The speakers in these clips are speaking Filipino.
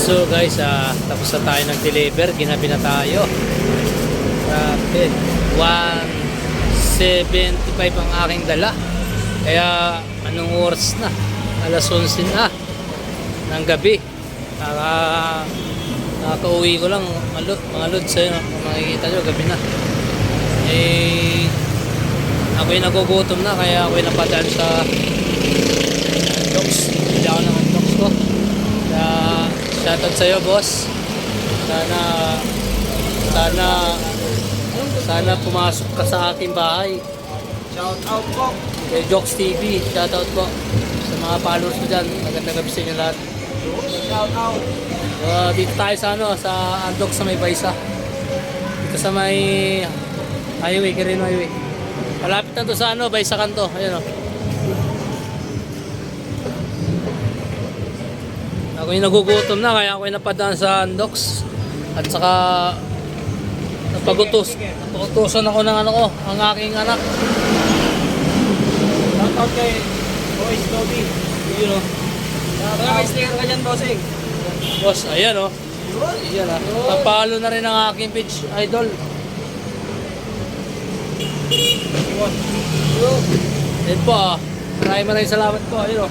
So guys, tapos na tayo nag-deliver, ginabi na tayo. Grabe, 175 ang aking dala. Kaya anong oras na? Alas 11 na ng gabi. Nakaka-uwi ko lang mga lods, kung makikita nyo, gabi na. Ako'y nagugutom na, kaya ako'y napadaan sa dogs. Hindi ako ng dogs ko. Kaya shoutout sa'yo, boss. Sana pumasok ka sa aking bahay. Shoutout po. Kay Jokes TV, shoutout po sa mga followers ko dyan. Magandang gabi sa inyo lahat. Shoutout. Dito tayo sa Andok sa may Baysa. Dito sa may highway, Quirino Highway. Malapit na to sa Baysa Kanto. Ayan o. Ako'y nagugutom na, kaya ako'y napadaan sa Andoks. At saka napagutusan ako ng ang aking anak. Shoutout kay Boys Toby. Yun o. Baka may sticker ka dyan, bossing. Boss, ayan o. Ayan ha. Napalo na rin ang aking page idol. Ayan po ah. Maraming salamat po. Ayun o.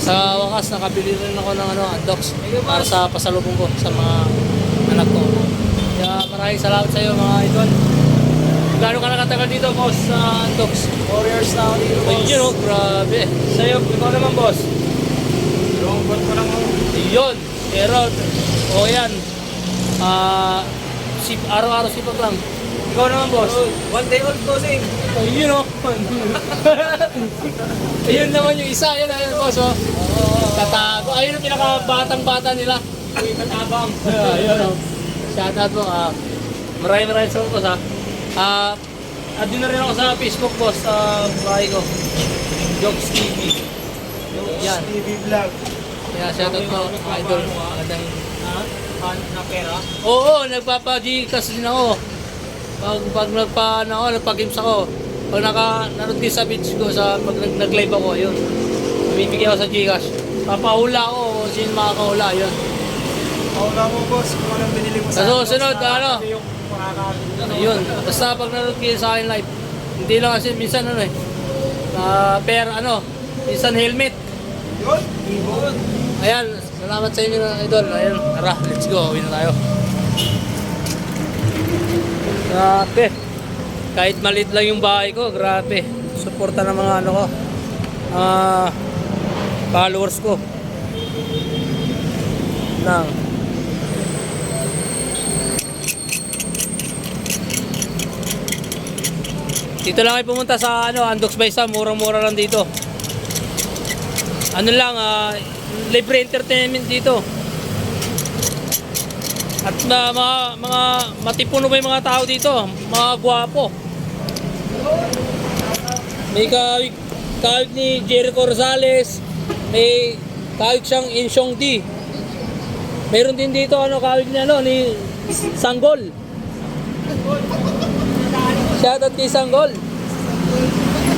Sa wakas, nakabili rin ako ng Andoks para sa pasalubong ko sa mga anak ko. Kaya maraming salamat sa iyo mga idol. Gaano ka nakatagal dito, boss, sa Andoks? 4 years na ako dito, boss. Ayun o, grabe. Sa'yo, ikaw naman, boss. Long buwan ko lang ako. Yun. Pero, yan. Araw-araw sipag lang. Ikaw naman, boss. 1 day old, bossing. Ayun o. Ayun naman yung isa. Ayun, boss o. Tatago. Ayun yung pinaka-batang-bata nila. Katabang. Ayun o. Shoutout po. Maraming salamat, boss ha. Add na rin ako sa Facebook, boss, sa bahay ko. Jokes TV. Yan. TV vlog. Kaya shoutout po, mga idol. Magandang... Na pera? Oo, nagpapa-Gcash din ako. Pag nagpa-games ako. Pag nanood din sa page ko, pag nag-live ako, yun. Mamimigay ako sa Gcash. Papahula ako kung sino makakahula, yun. Paula mo, boss, kung anong binili mo Sa susunod, yung makakakita. Ayun, basta pag nanood kayo sa akin live, hindi lang kasi minsan minsan helmet. Yun? Yun. Ayan, salamat sa inyo idol. Ayan, tara, let's go, uwi na tayo. Grabe. Kahit maliit lang yung bahay ko, grabe. Suporta ng mga followers ko. Dito lang ay pumunta sa Andoks Baysa, murang-mura lang dito. Libre entertainment dito. At mga matipuno ba yung mga tao dito, mga gwapo. May kawig ni Jericho Rosales, may kawig siyang Insyong D. Meron din dito kawig ni Sanggol. Shoutout kay Sanggol.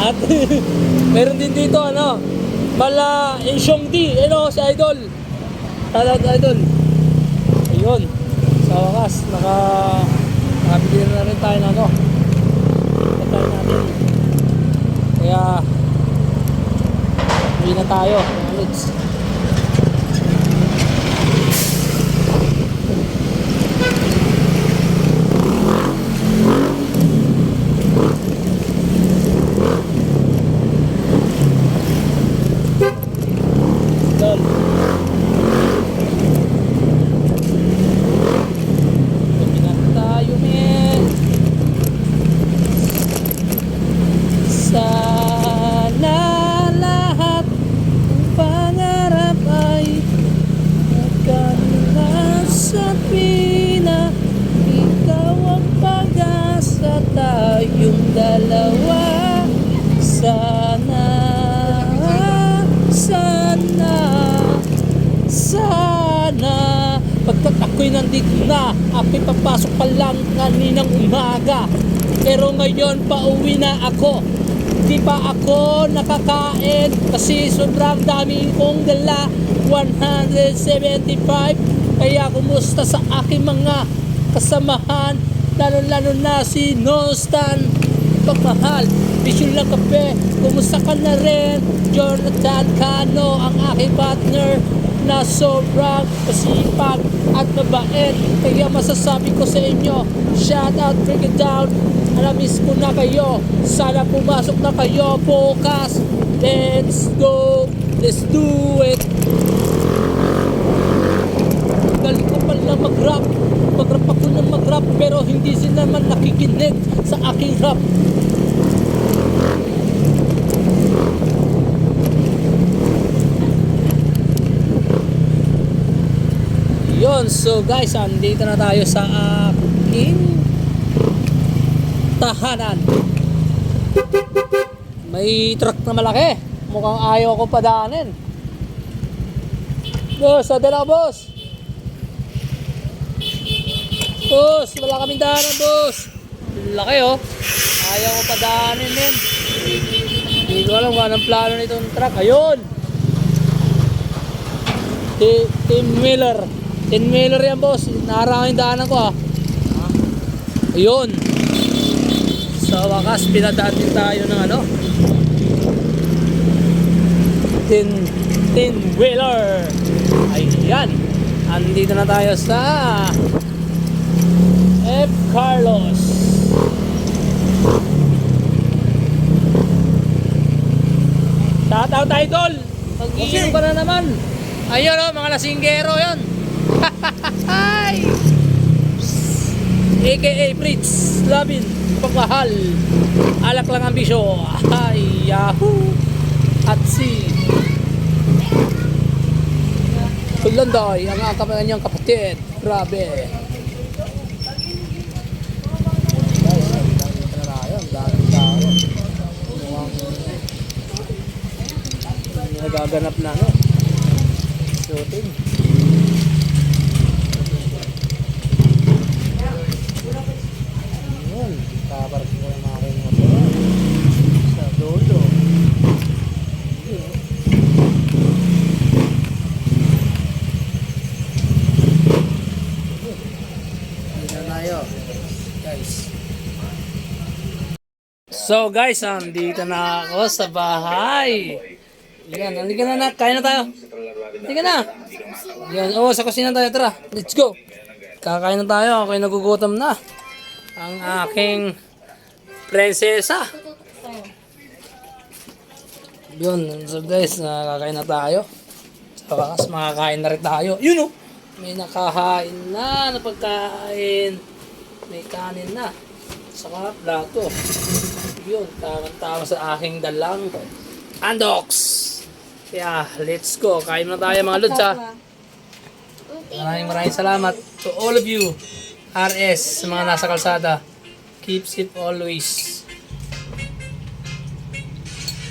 At meron din dito Mala Insyong D, si Idol. Shoutout Idol. Ayun. Sa wakas, nakabili na rin tayo ng patay natin. Kaya hindi na tayo, mga lods. Pagkat ako'y nandito na, ako'y papasok pa lang kaninang umaga. Pero ngayon pauwi na ako. Di pa ako nakakain kasi sobrang dami kong dala. 175 Kaya kumusta sa aking mga kasamahan, lalo na si Nostan pagmahal, Vision lang kape, kumusta ka na rin? Jonathan Cano, ang aking partner na sobrang masipag at mabait. Kaya masasabi ko sa inyo, shout out, break it down. Alamis ko na kayo. Sana pumasok na kayo bukas. Let's go. Let's do it. Galing ko pala mag-rap. Mag-rap ako ng mag-rap, pero hindi sila naman nakikinig sa aking rap. Yun, so guys, andito na tayo sa aking tahanan. May truck na malaki. Mukhang ayaw ko padaanin. Boss, adala boss. Boss, wala kaming daanan boss. Laki oh. Ayaw ko padaanin din. Hindi ko alam kung anong plano nitong truck. Ayun. Tim Miller. 10 Miller yan boss, naharang yung daanan ko ah. Ayun. Sa wakas, pinadaan din tayo ng ano 10 wheeler. Ayan. Andito na tayo sa F. Carlos. Shoutout idol. Pag-iinom ka na naman. Ayun oh, mga lasinggero yun. Hi! AKA Fritz Labin pagmahal, alak lang ang bisyo. Ay, yahoo! At si Kulanday, ang kanyang kapatid. Grabe. Guys, ang dami na tayo. Ang dami tayo. Mukhang nagaganap na no shooting. Yun, kaparas ko yung mga aking motor sa dolo. Hindi na tayo guys. So guys, andito na ako sa bahay. Yan, halika na nak, kain na tayo. Halika na. Yan, sa kusina tayo, tara. Let's go. Kakain na tayo, ako'y nagugutom na. Ang aking prinsesa. Yun, so guys, nakakain na tayo. Sa wakas, makakain na rin tayo. Yun oh, may nakahain na pagkain. May kanin na. Saka plato. Yun, tama-tama sa aking dalang Andox. Kaya, let's go. Kain na tayo mga lods ha. Maraming salamat to all of you. RS, sa mga nasa kalsada. Keep safe always.